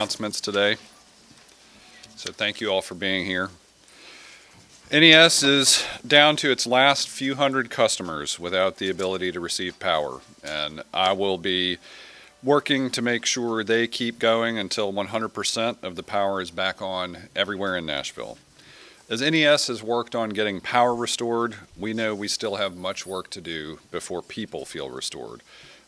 Announcements today. So thank you all for being here. NES is down to its last few hundred customers without the ability to receive power, and I will be working to make sure they keep going until 100% of the power is back on everywhere in Nashville. As NES has worked on getting power restored, we know we still have much work to do before people feel restored.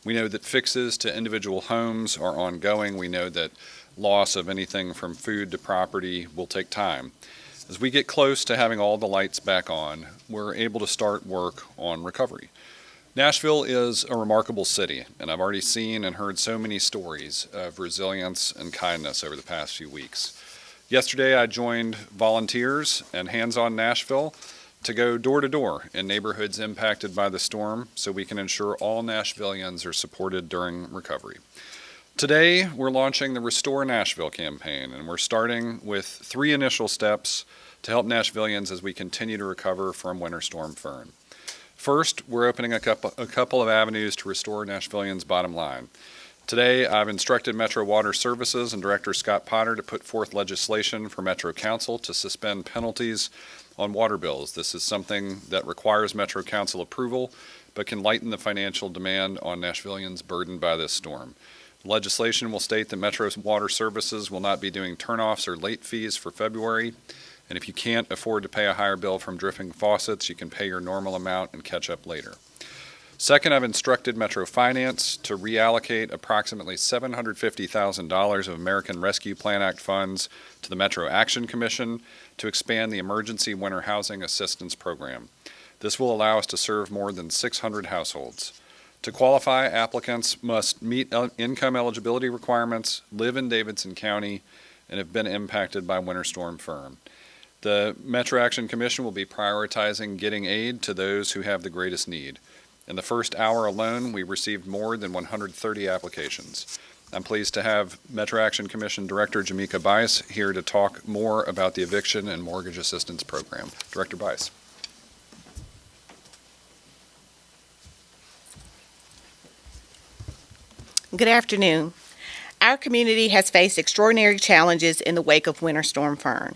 We know that fixes to individual homes are ongoing. We know that loss of anything from food to property will take time. As we get close to having all the lights back on, we're able to start work on recovery. Nashville is a remarkable city, and I've already seen and heard so many stories of resilience and kindness over the past few weeks. Yesterday, I joined volunteers and Hands On Nashville to go door to door in neighborhoods impacted by the storm so we can ensure all Nashvillians are supported during recovery. Today, we're launching the Restore Nashville campaign, and we're starting with 3 initial steps to help Nashvillians as we continue to recover from Winter Storm Fern. First, we're opening a couple of avenues to restore Nashvillians' bottom line. Today, I've instructed Metro Water Services and Director Scott Potter to put forth legislation for Metro Council to suspend penalties on water bills. This is something that requires Metro Council approval, but can lighten the financial demand on Nashvillians burdened by this storm. Legislation will state that Metro Water Services will not be doing turnoffs or late fees for February, and if you can't afford to pay a higher bill from dripping faucets, you can pay your normal amount and catch up later. Second, I've instructed Metro Finance to reallocate approximately $750,000 of American Rescue Plan Act funds to the Metro Action Commission to expand the Emergency Winter Housing Assistance Program. This will allow us to serve more than 600 households. To qualify, applicants must meet income eligibility requirements, live in Davidson County, and have been impacted by Winter Storm Fern. The Metro Action Commission will be prioritizing getting aid to those who have the greatest need. In the first hour alone, we received more than 130 applications. I'm pleased to have Metro Action Commission Director Jamika Bice here to talk more about the Eviction and Mortgage Assistance Program. Director Bice. Good afternoon. Our community has faced extraordinary challenges in the wake of Winter Storm Fern.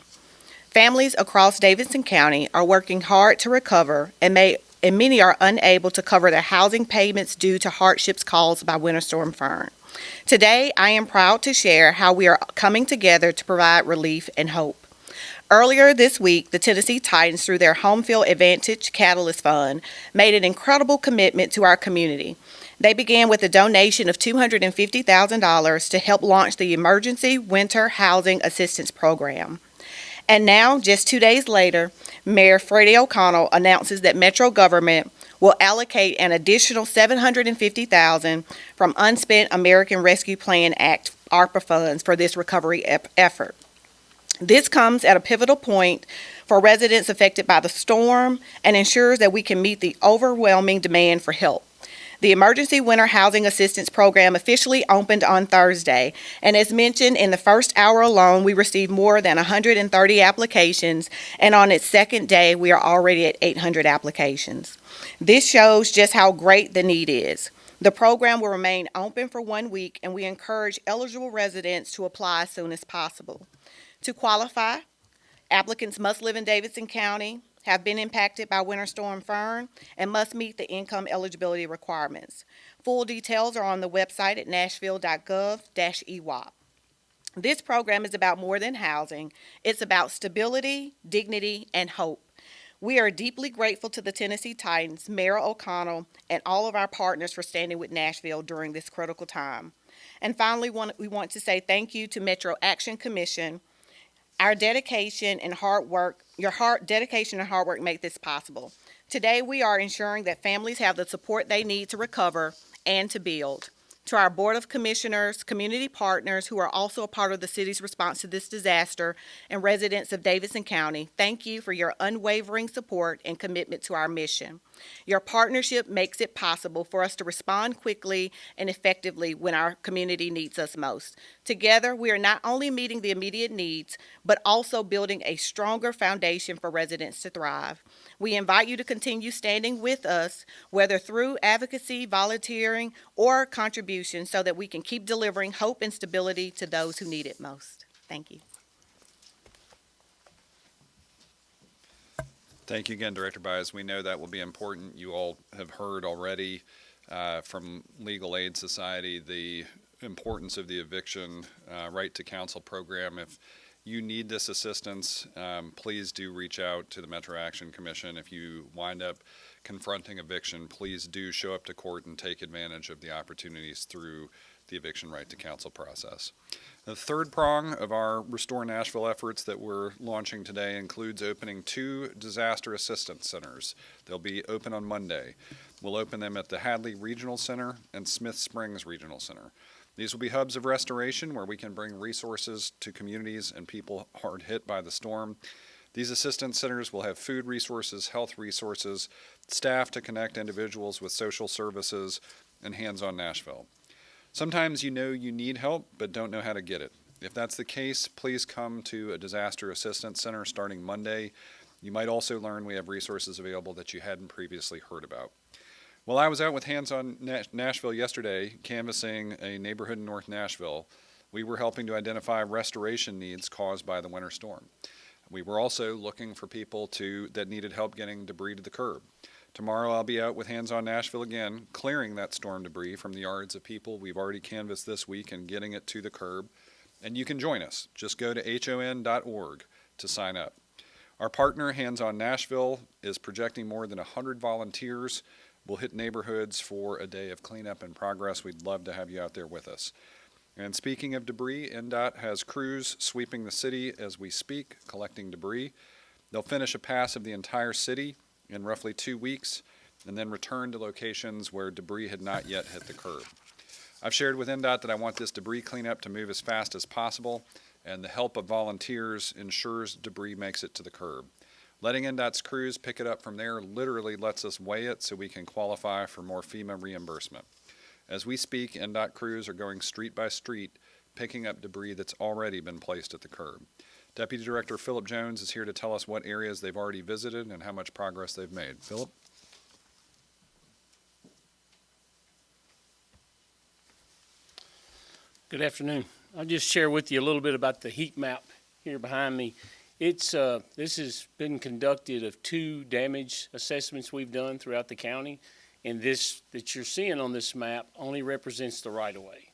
Families across Davidson County are working hard to recover, and many are unable to cover their housing payments due to hardships caused by Winter Storm Fern. Today, I am proud to share how we are coming together to provide relief and hope. Earlier this week, the Tennessee Titans, through their Home Field Advantage Catalyst Fund, made an incredible commitment to our community. They began with a donation of $250,000 to help launch the Emergency Winter Housing Assistance Program. And now, just 2 days later, Mayor Freddie O'Connell announces that Metro government will allocate an additional $750,000 from unspent American Rescue Plan Act ARPA funds for this recovery effort. This comes at a pivotal point for residents affected by the storm and ensures that we can meet the overwhelming demand for help. The Emergency Winter Housing Assistance Program officially opened on Thursday, and as mentioned, in the first hour alone, we received more than 130 applications, and on its second day, we are already at 800 applications. This shows just how great the need is. The program will remain open for 1 week, and we encourage eligible residents to apply as soon as possible. To qualify, applicants must live in Davidson County, have been impacted by Winter Storm Fern, and must meet the income eligibility requirements. Full details are on the website at nashville.gov/EWAP. This program is about more than housing. It's about stability, dignity, and hope. We are deeply grateful to the Tennessee Titans, Mayor O'Connell, and all of our partners for standing with Nashville during this critical time. And finally, we want to say thank you to Metro Action Commission. Your dedication and hard work make this possible. Today, we are ensuring that families have the support they need to recover and to build. To our Board of Commissioners, community partners who are also a part of the city's response to this disaster, and residents of Davidson County, thank you for your unwavering support and commitment to our mission. Your partnership makes it possible for us to respond quickly and effectively when our community needs us most. Together, we are not only meeting the immediate needs, but also building a stronger foundation for residents to thrive. We invite you to continue standing with us, whether through advocacy, volunteering, or contribution, so that we can keep delivering hope and stability to those who need it most. Thank you. Thank you again, Director Byes. We know that will be important. You all have heard already from Legal Aid Society the importance of the eviction right to counsel program. If you need this assistance, please do reach out to the Metro Action Commission. If you wind up confronting eviction, please do show up to court and take advantage of the opportunities through the eviction right to counsel process. The third prong of our Restore Nashville efforts that we're launching today includes opening 2 disaster assistance centers. They'll be open on Monday. We'll open them at the Hadley Regional Center and Smith Springs Regional Center. These will be hubs of restoration where we can bring resources to communities and people hard hit by the storm. These assistance centers will have food resources, health resources, staff to connect individuals with social services, and hands-on Nashville. Sometimes you know you need help, but don't know how to get it. If that's the case, please come to a disaster assistance center starting Monday. You might also learn we have resources available that you hadn't previously heard about. While I was out with Hands on Nashville yesterday, canvassing a neighborhood in North Nashville, we were helping to identify restoration needs caused by the winter storm. We were also looking for people that needed help getting debris to the curb. Tomorrow I'll be out with Hands on Nashville again, clearing that storm debris from the yards of people we've already canvassed this week and getting it to the curb. And you can join us. Just go to hon.org to sign up. Our partner, Hands on Nashville, is projecting more than 100 volunteers. We'll hit neighborhoods for a day of cleanup and progress. We'd love to have you out there with us. And speaking of debris, NDOT has crews sweeping the city as we speak, collecting debris. They'll finish a pass of the entire city in roughly 2 weeks, and then return to locations where debris had not yet hit the curb. I've shared with NDOT that I want this debris cleanup to move as fast as possible, and the help of volunteers ensures debris makes it to the curb. Letting NDOT's crews pick it up from there literally lets us weigh it so we can qualify for more FEMA reimbursement. As we speak, NDOT crews are going street by street, picking up debris that's already been placed at the curb. Deputy Director Philip Jones is here to tell us what areas they've already visited and how much progress they've made. Philip? Good afternoon. I'll just share with you a little bit about the heat map here behind me. This has been conducted of 2 damage assessments we've done throughout the county, and this that you're seeing on this map only represents the right-of-way.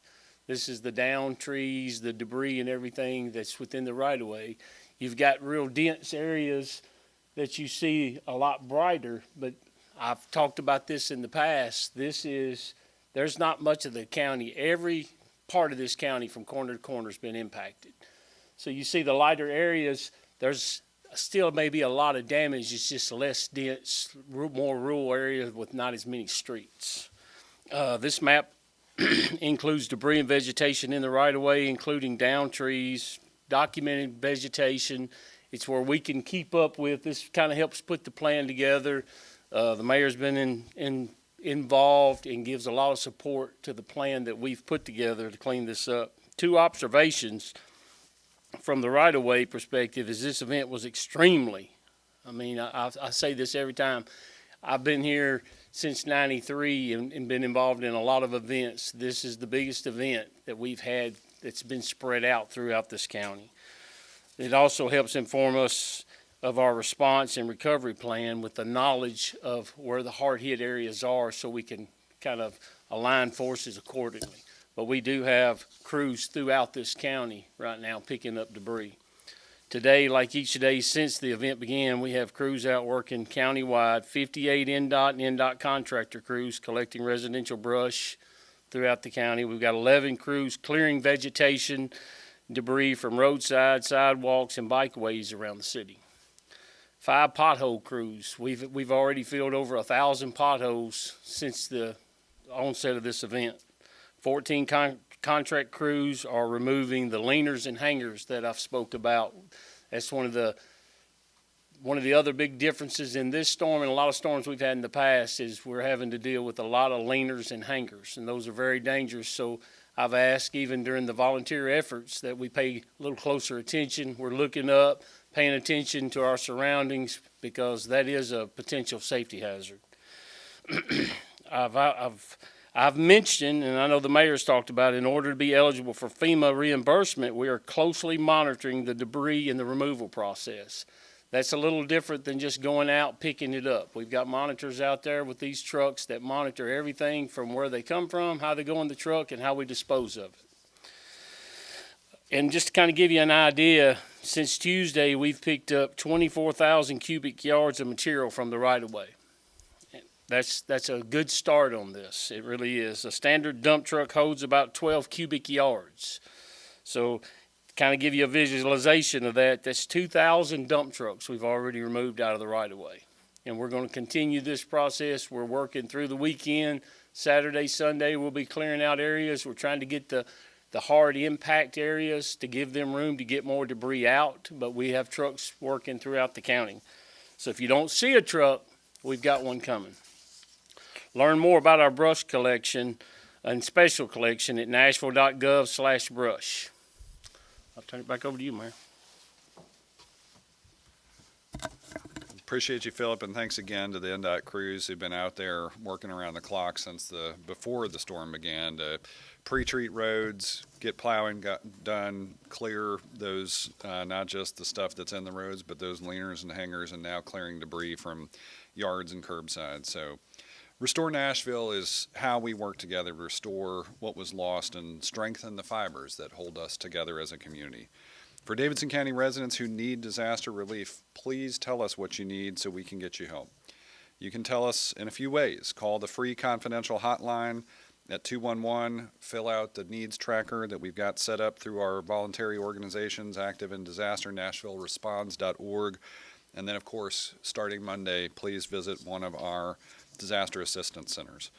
This is the down trees, the debris and everything that's within the right-of-way. You've got real dense areas that you see a lot brighter, but I've talked about this in the past. There's not much of the county. Every part of this county from corner to corner has been impacted. So you see the lighter areas, there's still maybe a lot of damage. It's just less dense, more rural areas with not as many streets. This map includes debris and vegetation in the right-of-way, including down trees, documented vegetation. It's where we can keep up with. This kind of helps put the plan together. The mayor's been involved and gives a lot of support to the plan that we've put together to clean this up. 2 observations from the right-of-way perspective is this event was extremely, I say this every time. I've been here since '93 and been involved in a lot of events. This is the biggest event that we've had that's been spread out throughout this county. It also helps inform us of our response and recovery plan with the knowledge of where the hard-hit areas are so we can kind of align forces accordingly. But we do have crews throughout this county right now picking up debris. Today, like each day since the event began, we have crews out working countywide, 58 NDOT and NDOT contractor crews collecting residential brush throughout the county. We've got 11 crews clearing vegetation, debris from roadside, sidewalks, and bikeways around the city. 5 pothole crews. We've already filled over 1,000 potholes since the onset of this event. 14 contract crews are removing the leaners and hangers that I've spoke about. That's one of the One of the other big differences in this storm and a lot of storms we've had in the past is we're having to deal with a lot of leaners and hangers, and those are very dangerous. So I've asked, even during the volunteer efforts, that we pay a little closer attention. We're looking up, paying attention to our surroundings, because that is a potential safety hazard. I've mentioned, and I know the mayor's talked about, in order to be eligible for FEMA reimbursement, we are closely monitoring the debris in the removal process. That's a little different than just going out picking it up. We've got monitors out there with these trucks that monitor everything from where they come from, how they go in the truck, and how we dispose of it. And just to kind of give you an idea, since Tuesday, we've picked up 24,000 cubic yards of material from the right-of-way. That's a good start on this. It really is. A standard dump truck holds about 12 cubic yards. So to kind of give you a visualization of that, that's 2,000 dump trucks we've already removed out of the right-of-way. And we're going to continue this process. We're working through the weekend. Saturday, Sunday, we'll be clearing out areas. We're trying to get the hard impact areas to give them room to get more debris out. But we have trucks working throughout the county. So if you don't see a truck, we've got one coming. Learn more about our brush collection and special collection at nashville.gov/brush. I'll turn it back over to you, Mayor. Appreciate you, Philip, and thanks again to the NDOT crews who've been out there working around the clock since before the storm began to pre-treat roads, get plowing done, clear those, not just the stuff that's in the roads, but those leaners and hangers, and now clearing debris from yards and curbsides. So Restore Nashville is how we work together to restore what was lost and strengthen the fibers that hold us together as a community. For Davidson County residents who need disaster relief, please tell us what you need so we can get you help. You can tell us in a few ways. Call the free confidential hotline at 211, fill out the needs tracker that we've got set up through our voluntary organizations active in disaster, nashvilleresponds.org. And then, of course, starting Monday, please visit one of our disaster assistance centers.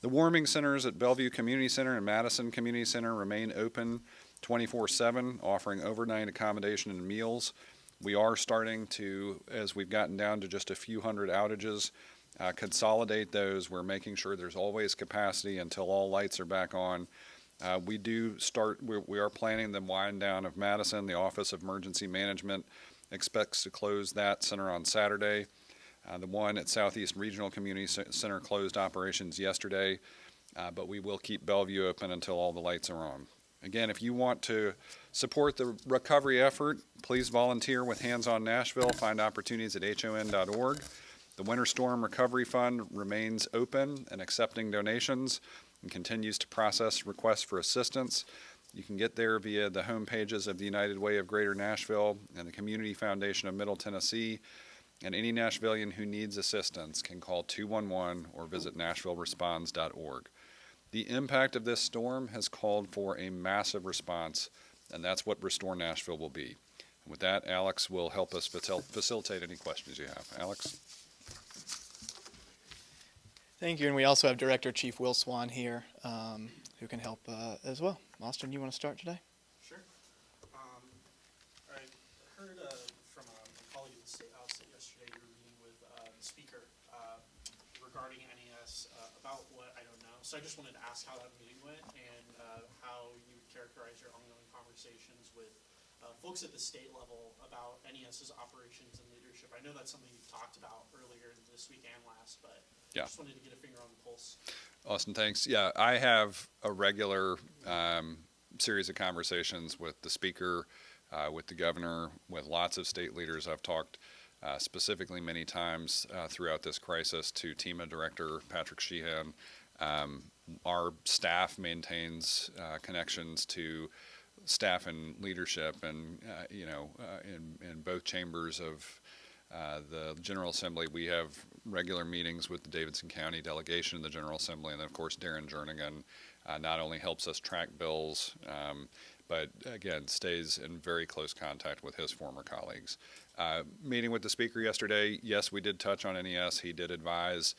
The warming centers at Bellevue Community Center and Madison Community Center remain open 24/7, offering overnight accommodation and meals. We are starting to, as we've gotten down to just a few hundred outages, consolidate those. We're making sure there's always capacity until all lights are back on. We are planning the wind down of Madison. The Office of Emergency Management expects to close that center on Saturday. The one at Southeast Regional Community Center closed operations yesterday, but we will keep Bellevue open until all the lights are on. Again, if you want to support the recovery effort, please volunteer with Hands on Nashville. Find opportunities at hon.org. The Winter Storm Recovery Fund remains open and accepting donations and continues to process requests for assistance. You can get there via the home pages of the United Way of Greater Nashville and the Community Foundation of Middle Tennessee. And any Nashvilleian who needs assistance can call 211 or visit nashvilleresponds.org. The impact of this storm has called for a massive response, and that's what Restore Nashville will be. And with that, Alex will help us facilitate any questions you have. Alex? Thank you, and we also have Director Chief Will Swan here, who can help as well. Austin, you want to start today? Sure. I heard from a colleague in the state house that yesterday you were meeting with the speaker regarding NES about what I don't know. So I just wanted to ask how that meeting went and how you would characterize your ongoing conversations with folks at the state level about NES's operations and leadership. I know that's something you've talked about earlier this week and last, but Yeah. just wanted to get a finger on the pulse. Austin, thanks. Yeah, I have a regular series of conversations with the speaker, with the governor, with lots of state leaders. I've talked specifically many times throughout this crisis to TEMA Director Patrick Sheehan. Our staff maintains connections to staff and leadership, and in both chambers of the General Assembly, we have regular meetings with the Davidson County delegation in the General Assembly, and then of course Darren Jernigan not only helps us track bills, but again stays in very close contact with his former colleagues. Meeting with the speaker yesterday, yes, we did touch on NES. He did advise.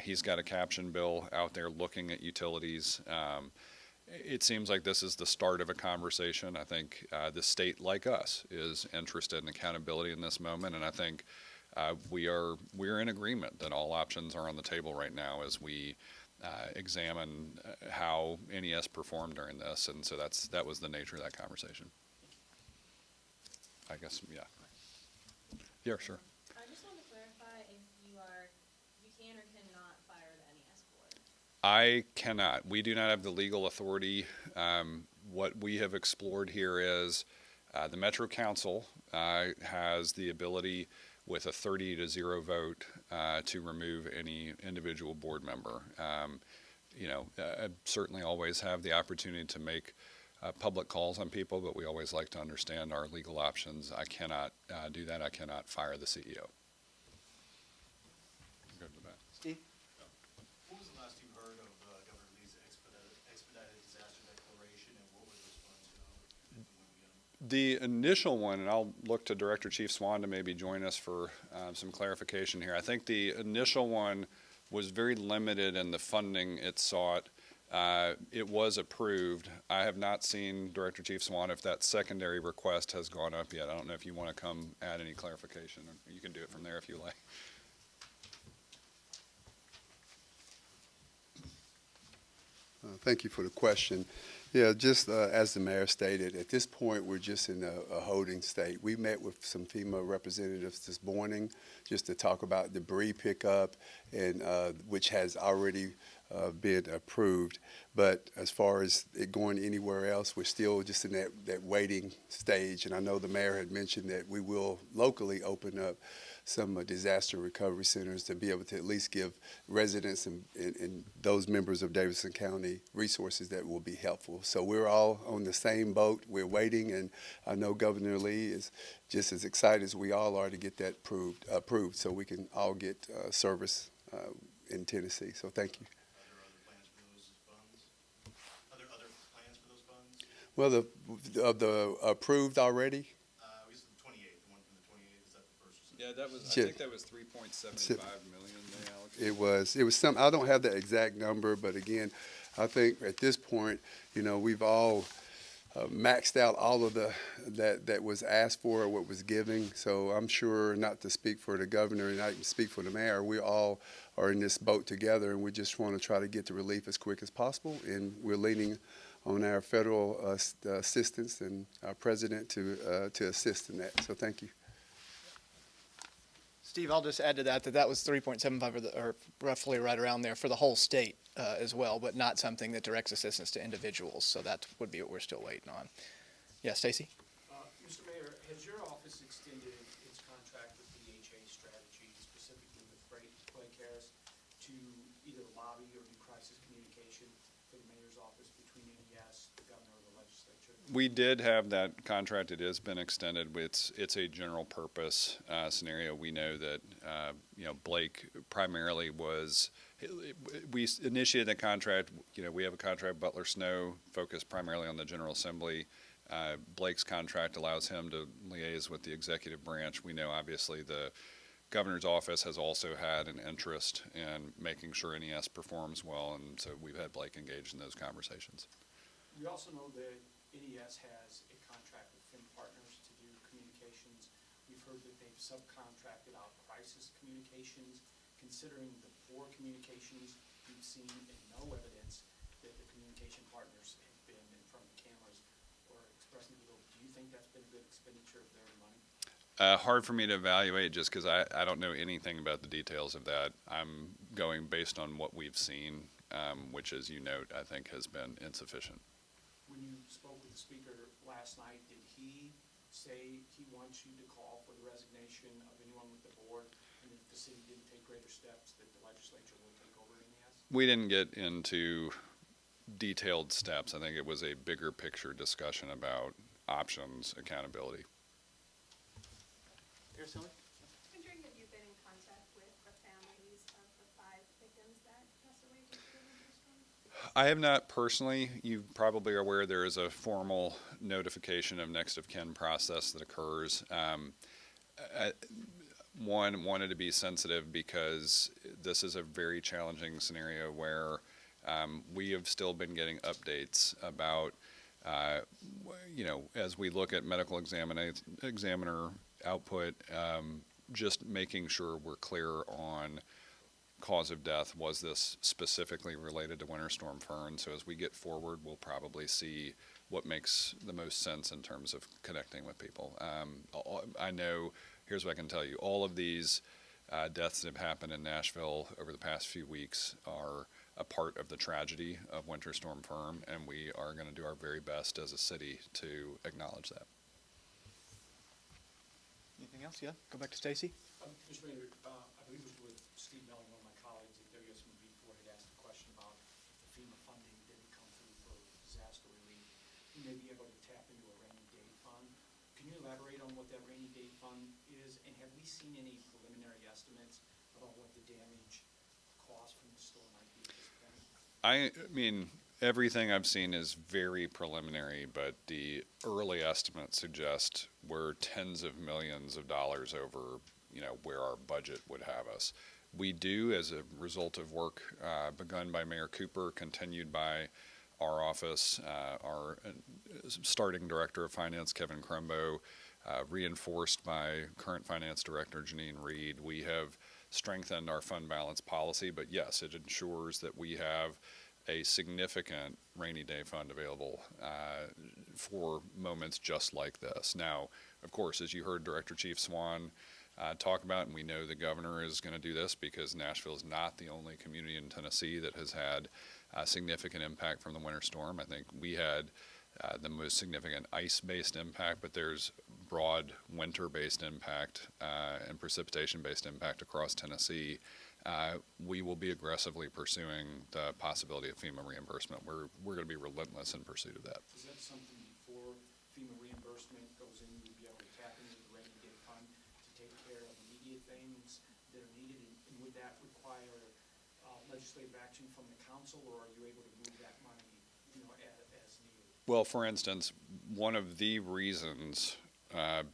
He's got a caption bill out there looking at utilities. It seems like this is the start of a conversation. I think the state, like us, is interested in accountability in this moment, and I think we're in agreement that all options are on the table right now as we examine how NES performed during this, and so that was the nature of that conversation. I guess, yeah. Yeah, sure. I just want to clarify if you can or cannot fire the NES board. I cannot. We do not have the legal authority. What we have explored here is the Metro Council has the ability with a 30-0 vote to remove any individual board member. I certainly always have the opportunity to make public calls on people, but we always like to understand our legal options. I cannot do that. I cannot fire the CEO. Go to the back. Steve? What was the last you heard of Governor Lee's expedited disaster declaration, and what was the response when we got The initial one, and I'll look to Director Chief Swan to maybe join us for some clarification here. I think the initial one was very limited in the funding it sought. It was approved. I have not seen, Director Chief Swan, if that secondary request has gone up yet. I don't know if you want to come add any clarification. You can do it from there if you like. Thank you for the question. Yeah, just as the mayor stated, at this point, we're just in a holding state. We met with some FEMA representatives this morning just to talk about debris pickup, and which has already been approved. But as far as it going anywhere else, we're still just in that waiting stage. And I know the mayor had mentioned that we will locally open up some disaster recovery centers to be able to at least give residents and those members of Davidson County resources that will be helpful. So we're all on the same boat. We're waiting, and I know Governor Lee is just as excited as we all are to get that approved so we can all get service in Tennessee. So thank you. Are there other plans for those funds? Well, the approved already? We said the 28th, the one from the 28th, is that the first or second? Yeah, that was. Yeah. I think that was 3.75 million they allocated. It was some, I don't have the exact number, but again, I think at this point, we've all maxed out all of that was asked for or what was given. So I'm sure, not to speak for the governor and not even speak for the mayor, we all are in this boat together, and we just want to try to get the relief as quick as possible. And we're leaning on our federal assistance and our president to assist in that. So thank you. Steve, I'll just add to that was 3.75 or roughly right around there for the whole state as well, but not something that directs assistance to individuals. So that would be what we're still waiting on. Yeah, Stacy? Mr. Mayor, has your office extended its contract with DHA Strategy, specifically with Blake Harris, to either lobby or do crisis communication for the mayor's office between NES, the governor, or the legislature? We did have that contract. It has been extended. It's a general purpose scenario. We know that Blake primarily was. We initiated the contract. We have a contract. Butler Snow focused primarily on the General Assembly. Blake's contract allows him to liaise with the executive branch. We know obviously the governor's office has also had an interest in making sure NES performs well, and so we've had Blake engaged in those conversations. We also know that NES has a contract with Fin Partners to do communications. We've heard that they've subcontracted out crisis communications. Considering the poor communications we've seen and no evidence that the communication partners have been in front of the cameras or expressing the will, do you think that's been a good expenditure of their money? Hard for me to evaluate just because I don't know anything about the details of that. I'm going based on what we've seen, which, as you note, I think has been insufficient. When you spoke with the speaker last night, did he say he wants you to call for the resignation of anyone with the board, and if the city didn't take greater steps, that the legislature will take over NES? We didn't get into detailed steps. I think it was a bigger picture discussion about options, accountability. Araceli? Wondering if you've been in contact with the families of the 5 victims that passed away due to the winter storm? I have not personally. You probably are aware there is a formal notification of next of kin process that occurs. One, wanted to be sensitive because this is a very challenging scenario where we have still been getting updates about, as we look at medical examiner output, just making sure we're clear on cause of death. Was this specifically related to Winter Storm Fern? So as we get forward, we'll probably see what makes the most sense in terms of connecting with people. I know, here's what I can tell you, all of these deaths that have happened in Nashville over the past few weeks are a part of the tragedy of Winter Storm Fern, and we are going to do our very best as a city to acknowledge that. Anything else? Yeah, go back to Stacy. Mr. Mayor, I believe it was with Steve Melling, one of my colleagues at WSMV4, had asked a question about if the FEMA funding didn't come through for disaster relief, you may be able to tap into a rainy day fund. Can you elaborate on what that rainy day fund is, and have we seen any preliminary estimates about what the damage cost from the storm might be at this point? I mean, everything I've seen is very preliminary, but the early estimates suggest we're tens of millions of dollars over, where our budget would have us. We do, as a result of work begun by Mayor Cooper, continued by our office, our starting Director of Finance, Kevin Crumbo, reinforced by current Finance Director Janine Reed. We have strengthened our fund balance policy, but yes, it ensures that we have a significant rainy day fund available for moments just like this. Now, of course, as you heard Director Chief Swan talk about, and we know the governor is going to do this because Nashville is not the only community in Tennessee that has had significant impact from the winter storm. I think we had the most significant ice-based impact, but there's broad winter-based impact and precipitation-based impact across Tennessee. We will be aggressively pursuing the possibility of FEMA reimbursement. We're going to be relentless in pursuit of that. Is that something before FEMA reimbursement goes in, you'd be able to tap into the rainy day fund to take care of immediate things that are needed? And would that require legislative action from the council, or are you able to move that money, as needed? Well, for instance, one of the reasons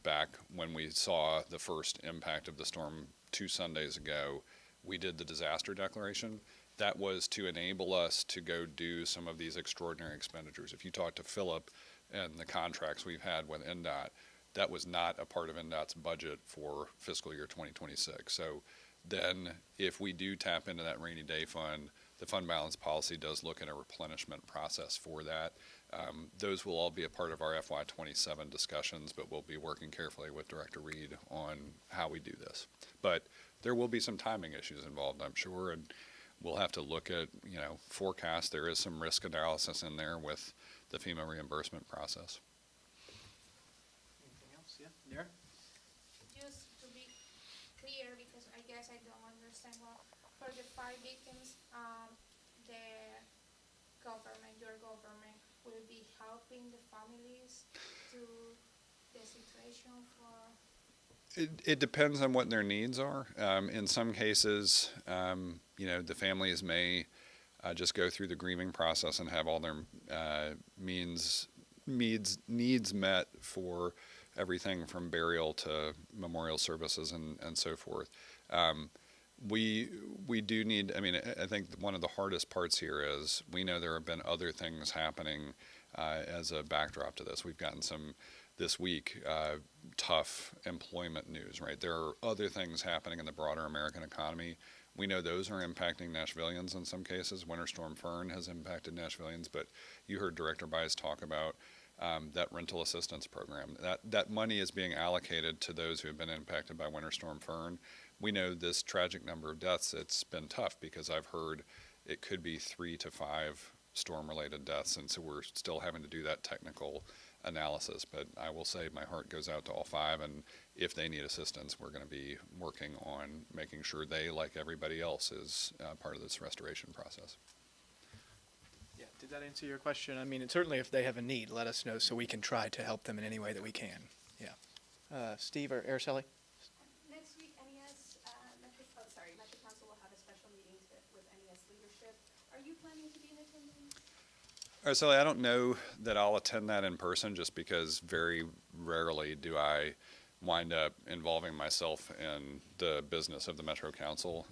back when we saw the first impact of the storm 2 Sundays ago, we did the disaster declaration. That was to enable us to go do some of these extraordinary expenditures. If you talk to Philip and the contracts we've had with NDOT, that was not a part of NDOT's budget for fiscal year 2026. So then if we do tap into that rainy day fund, the fund balance policy does look at a replenishment process for that. Those will all be a part of our FY27 discussions, but we'll be working carefully with Director Reed on how we do this. But there will be some timing issues involved, I'm sure, and we'll have to look at, forecast. There is some risk analysis in there with the FEMA reimbursement process. Anything else? Yeah, Nara? Just to be clear, because I guess I don't understand well, for the 5 victims, the government, your government, will be helping the families to the situation for? It depends on what their needs are. In some cases, the families may just go through the grieving process and have all their needs met for everything from burial to memorial services and so forth. We do need, I think one of the hardest parts here is we know there have been other things happening as a backdrop to this. We've gotten some, this week, tough employment news, right? There are other things happening in the broader American economy. We know those are impacting Nashvillians in some cases. Winter Storm Fern has impacted Nashvillians, but you heard Director Bias talk about that rental assistance program. That money is being allocated to those who have been impacted by Winter Storm Fern. We know this tragic number of deaths, it's been tough because I've heard it could be 3 to 5 storm-related deaths, and so we're still having to do that technical analysis. But I will say my heart goes out to all 5, and if they need assistance, we're going to be working on making sure they, like everybody else, is part of this restoration process. Yeah, did that answer your question? And certainly if they have a need, let us know so we can try to help them in any way that we can. Yeah. Steve or Araceli? Next week, Metro Council will have a special meeting with NES leadership. Are you planning to be in attendance? Araceli, I don't know that I'll attend that in person just because very rarely do I wind up involving myself in the business of the Metro Council.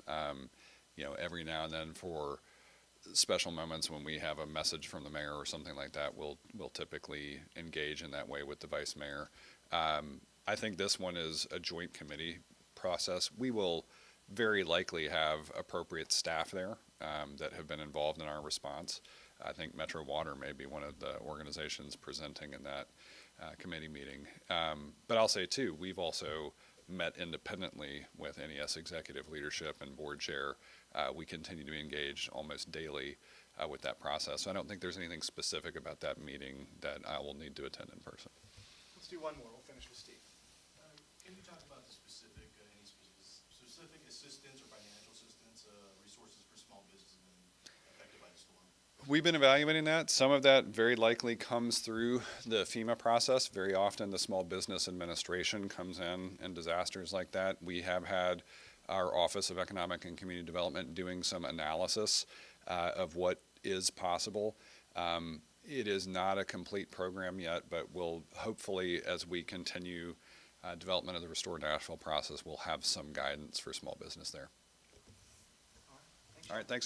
Every now and then for special moments when we have a message from the mayor or something like that, we'll typically engage in that way with the vice mayor. I think this one is a joint committee process. We will very likely have appropriate staff there that have been involved in our response. I think Metro Water may be one of the organizations presenting in that committee meeting. But I'll say too, we've also met independently with NES executive leadership and board chair. We continue to engage almost daily with that process. So I don't think there's anything specific about that meeting that I will need to attend in person. Let's do one more. We'll finish with Steve. Can you talk about the specific, any specific assistance or financial assistance, resources for small businesses affected by the storm? We've been evaluating that. Some of that very likely comes through the FEMA process. Very often the Small Business Administration comes in disasters like that. We have had our Office of Economic and Community Development doing some analysis of what is possible. It is not a complete program yet, but we'll hopefully, as we continue development of the Restore Nashville process, we'll have some guidance for small business there. All right, thanks.